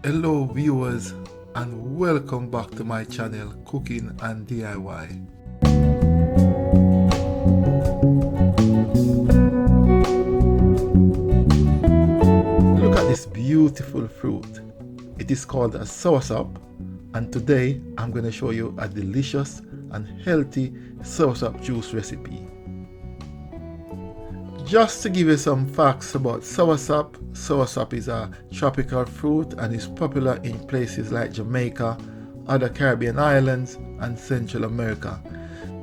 Hello viewers, and welcome back to my channel Cooking and DIY. Look at this beautiful fruit. It is called a soursop, and today I'm going to show you a delicious and healthy soursop juice recipe. Just to give you some facts about soursop, soursop is a tropical fruit and is popular in places like Jamaica, other Caribbean islands, and Central America.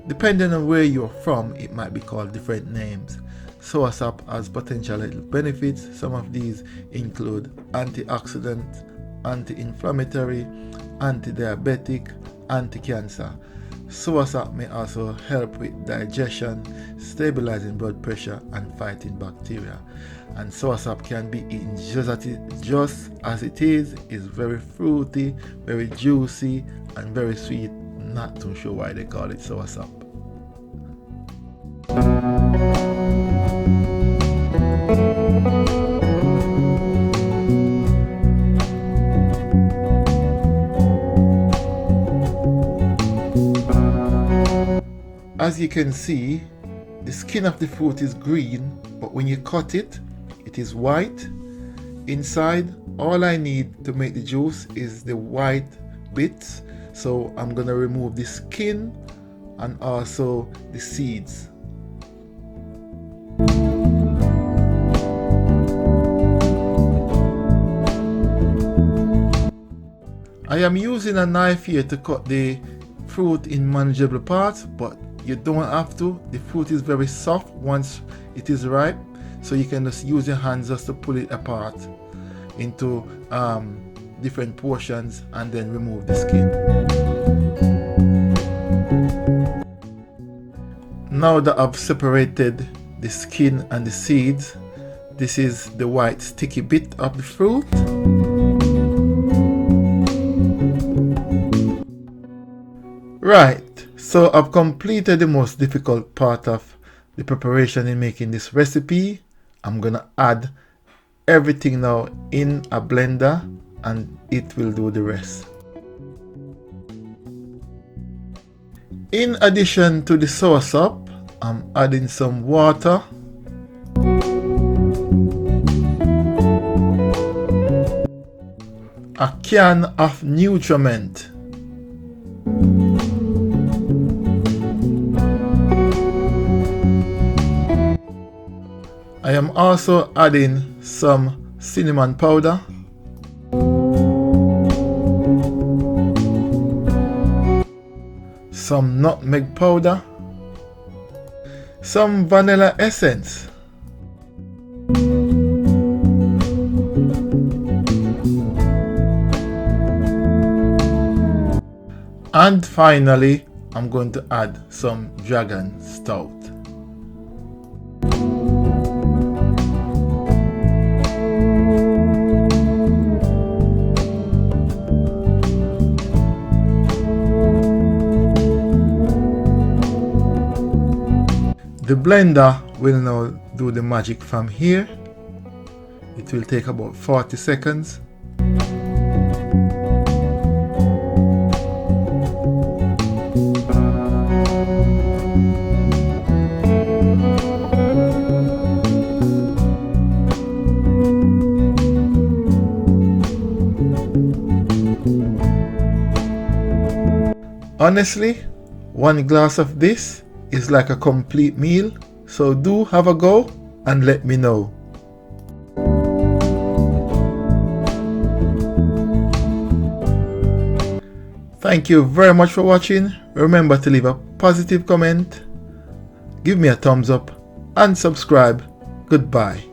Depending on where you're from, it might be called different names. Soursop has potential health benefits. Some of these include antioxidant, anti-inflammatory, anti-diabetic, anti-cancer. Soursop may also help with digestion, stabilizing blood pressure, and fighting bacteria. And soursop can be eaten just as it is. It's very fruity, very juicy, and very sweet. Not too sure why they call it soursop. As you can see, the skin of the fruit is green, but when you cut it, it is white. Inside, all I need to make the juice is the white bits. So I'm gonna remove the skin and also the seeds. I am using a knife here to cut the fruit in manageable parts, but you don't have to. The fruit is very soft once it is ripe, so you can just use your hands just to pull it apart into different portions and then remove the skin. Now that I've separated the skin and the seeds, this is the white sticky bit of the fruit. Right, so I've completed the most difficult part of the preparation in making this recipe. I'm gonna add everything now in a blender and it will do the rest. In addition to the soursop, I'm adding some water, a can of Nutriment, I am also adding some cinnamon powder, some nutmeg powder, some vanilla essence, and finally I'm going to add some dragon stout. The blender will now do the magic from here. It will take about 40 seconds. Honestly, one glass of this is like a complete meal, so do have a go and let me know. Thank you very much for watching. Remember to leave a positive comment, give me a thumbs up, and subscribe. Goodbye.